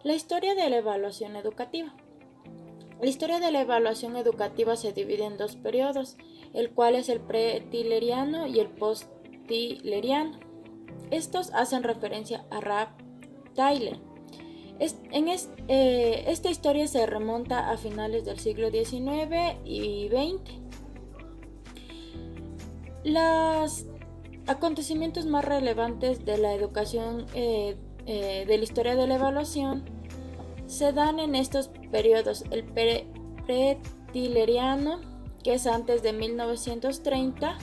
La historia de la evaluación educativa. La historia de la evaluación educativa se divide en dos periodos, el cual es el pre-tileriano y el post-tileriano. Estos hacen referencia a Ralph Tyler. Esta historia se remonta a finales del siglo XIX y XX. Los acontecimientos más relevantes de la educación de la historia de la evaluación se dan en estos periodos: el pre-tileriano, que es antes de 1930,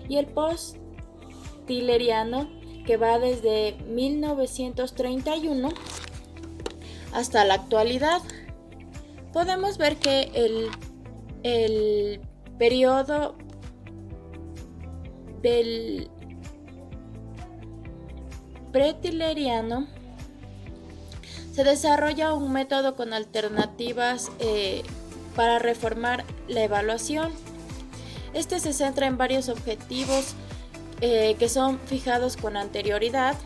y el post-tileriano, que va desde 1931 hasta la actualidad. Podemos ver que el periodo del pretileriano se desarrolla un método con alternativas para reformar la evaluación. Este se centra en varios objetivos que son fijados con anterioridad,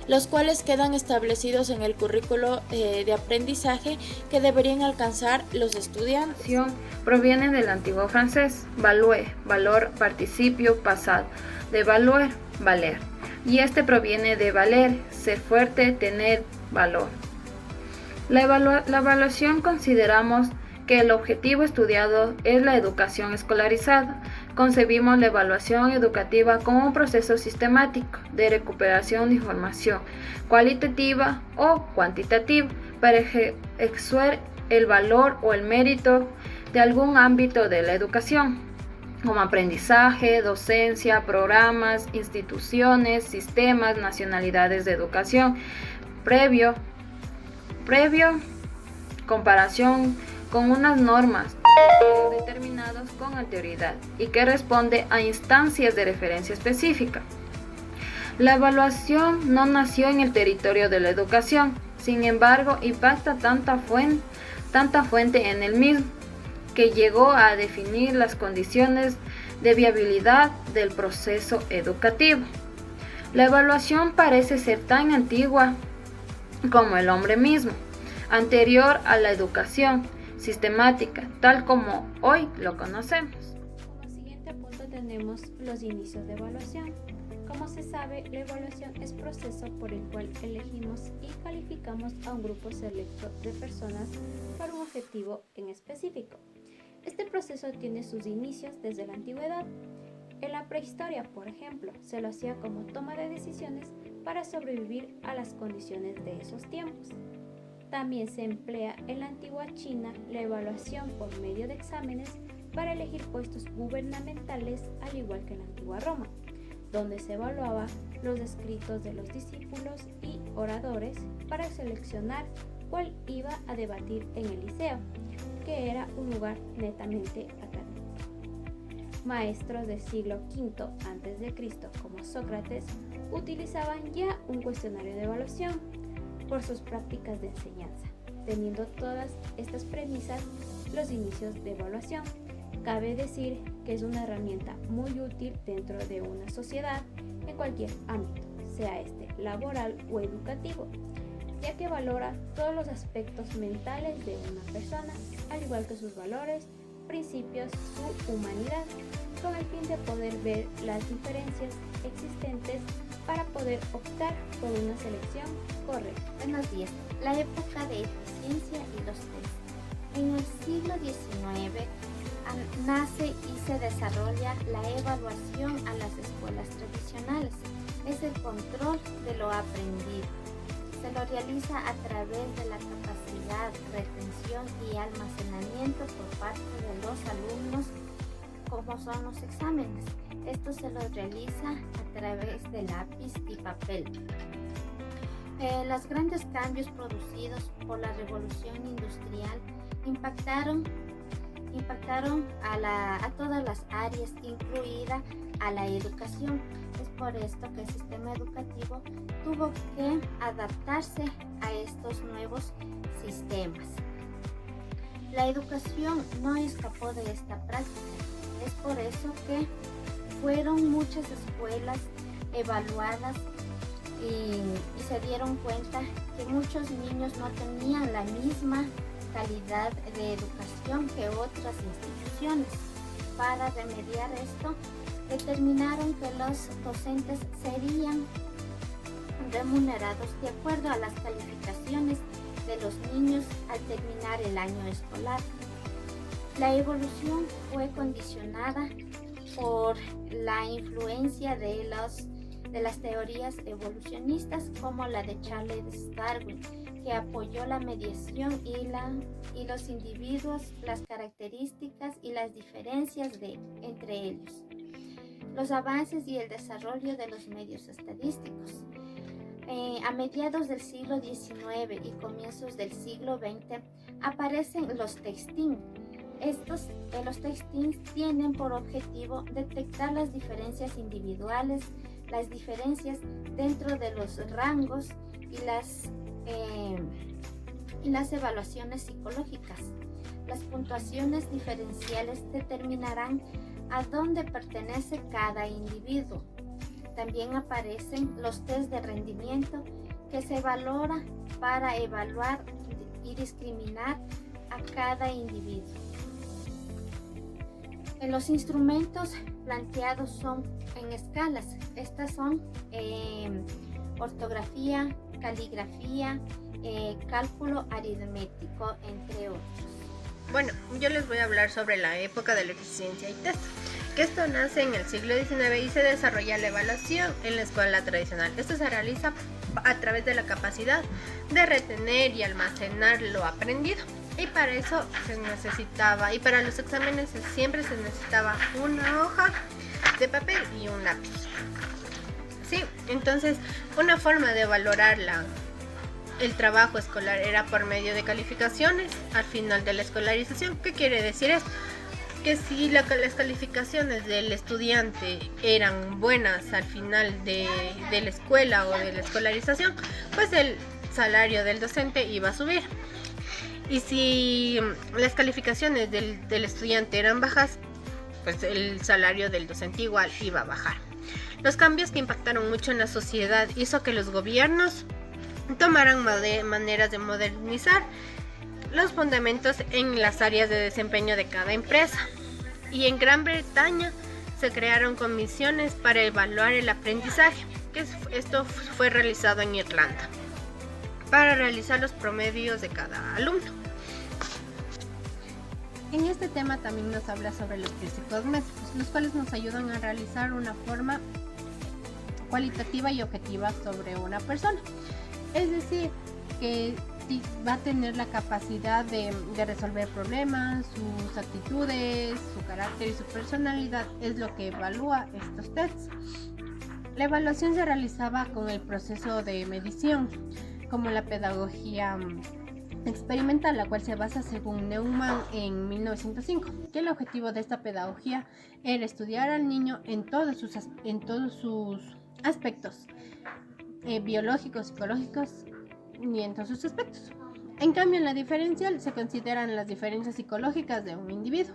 los cuales quedan establecidos en el currículo de aprendizaje que deberían alcanzar los estudiantes. Proviene del antiguo francés valuer, valor, participio pasado, de valuer, valer, y este proviene de valer, ser fuerte, tener valor. La evaluación consideramos que el objetivo estudiado es la educación escolarizada. Concebimos la evaluación educativa como un proceso sistemático de recuperación de información cualitativa o cuantitativa para extraer el valor o el mérito de algún ámbito de la educación, como aprendizaje, docencia, programas, instituciones, sistemas, nacionalidades de educación, previo comparación con unas normas determinadas con anterioridad y que responde a instancias de referencia específica. La evaluación no nació en el territorio de la educación, sin embargo, impacta tanta fuente en el mismo, que llegó a definir las condiciones de viabilidad del proceso educativo. La evaluación parece ser tan antigua como el hombre mismo, anterior a la educación sistemática, tal como hoy lo conocemos. Como siguiente punto tenemos los inicios de evaluación. Como se sabe, la evaluación es proceso por el cual elegimos y calificamos a un grupo selecto de personas para un objetivo en específico. Este proceso tiene sus inicios desde la antigüedad. En la prehistoria, por ejemplo, se lo hacía como toma de decisiones para sobrevivir a las condiciones de esos tiempos. También se emplea en la antigua China la evaluación por medio de exámenes para elegir puestos gubernamentales, al igual que en la antigua Roma, donde se evaluaba los escritos de los discípulos y oradores para seleccionar cuál iba a debatir en el liceo, que era un lugar netamente académico. Maestros del siglo V a.C. como Sócrates utilizaban ya un cuestionario de evaluación por sus prácticas de enseñanza, teniendo todas estas premisas los inicios de evaluación. Cabe decir que es una herramienta muy útil dentro de una sociedad en cualquier ámbito, sea este laboral o educativo, ya que valora todos los aspectos mentales de una persona, al igual que sus valores, principios, su humanidad, con el fin de poder ver las diferencias existentes para poder optar por una selección correcta. Buenos días. La época de eficiencia y los test. En el siglo XIX nace y se desarrolla la evaluación a las escuelas tradicionales. Es el control de lo aprendido. Se lo realiza a través de la capacidad, retención y almacenamiento por parte de los alumnos, como son los exámenes. Esto se lo realiza a través de lápiz y papel. Los grandes cambios producidos por la revolución industrial impactaron a todas las áreas, incluida a la educación. Es por esto que el sistema educativo tuvo que adaptarse a estos nuevos sistemas. La educación no escapó de esta práctica. Es por eso que fueron muchas escuelas evaluadas y se dieron cuenta que muchos niños no tenían la misma calidad de educación que otras instituciones. Para remediar esto, determinaron que los docentes serían remunerados de acuerdo a las calificaciones de los niños al terminar el año escolar. La evolución fue condicionada por la influencia de las teorías evolucionistas como la de Charles Darwin, que apoyó la mediación y los individuos, las características y las diferencias entre ellos. Los avances y el desarrollo de los medios estadísticos. A mediados del siglo XIX y comienzos del siglo XX aparecen los textings. Los textings tienen por objetivo detectar las diferencias individuales, las diferencias dentro de los rangos y las evaluaciones psicológicas. Las puntuaciones diferenciales determinarán a dónde pertenece cada individuo. También aparecen los test de rendimiento que se valora para evaluar y discriminar a cada individuo. Los instrumentos planteados son en escalas. Estas son ortografía, caligrafía, cálculo aritmético, entre otros. Bueno, yo les voy a hablar sobre la época de la eficiencia y test, que esto nace en el siglo XIX y se desarrolla la evaluación en la escuela tradicional. Esto se realiza a través de la capacidad de retener y almacenar lo aprendido. Y para eso se necesitaba, y para los exámenes siempre se necesitaba una hoja de papel y un lápiz. Sí, entonces una forma de valorar el trabajo escolar era por medio de calificaciones al final de la escolarización. ¿Qué quiere decir esto? Que si las calificaciones del estudiante eran buenas al final de la escuela o de la escolarización, pues el salario del docente iba a subir. Y si las calificaciones del estudiante eran bajas, pues el salario del docente igual iba a bajar. Los cambios que impactaron mucho en la sociedad hizo que los gobiernos tomaran maneras de modernizar los fundamentos en las áreas de desempeño de cada empresa. Y en Gran Bretaña se crearon comisiones para evaluar el aprendizaje, que esto fue realizado en Irlanda, para realizar los promedios de cada alumno. En este tema también nos habla sobre los críticos métricos, los cuales nos ayudan a realizar una forma cualitativa y objetiva sobre una persona. Es decir, que va a tener la capacidad de resolver problemas, sus actitudes, su carácter y su personalidad es lo que evalúa estos tests. La evaluación se realizaba con el proceso de medición, como la pedagogía experimental, la cual se basa según Neumann en 1905, que el objetivo de esta pedagogía era estudiar al niño en todos sus aspectos biológicos, psicológicos y en todos sus aspectos. En cambio, en la diferencial se consideran las diferencias psicológicas de un individuo.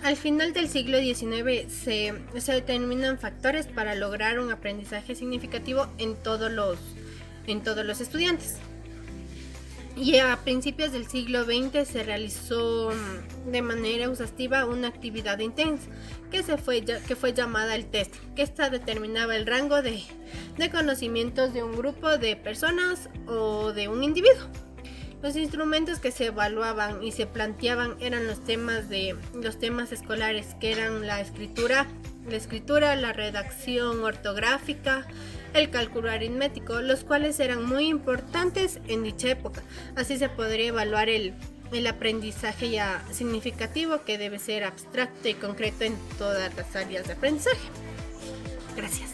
Al final del siglo XIX se determinan factores para lograr un aprendizaje significativo en todos los estudiantes. Y a principios del siglo XX se realizó de manera exhaustiva una actividad intensa que fue llamada el test, que esta determinaba el rango de conocimientos de un grupo de personas o de un individuo. Los instrumentos que se evaluaban y se planteaban eran los temas escolares, que eran la escritura, la redacción ortográfica, el cálculo aritmético, los cuales eran muy importantes en dicha época. Así se podría evaluar el aprendizaje ya significativo, que debe ser abstracto y concreto en todas las áreas de aprendizaje. Gracias.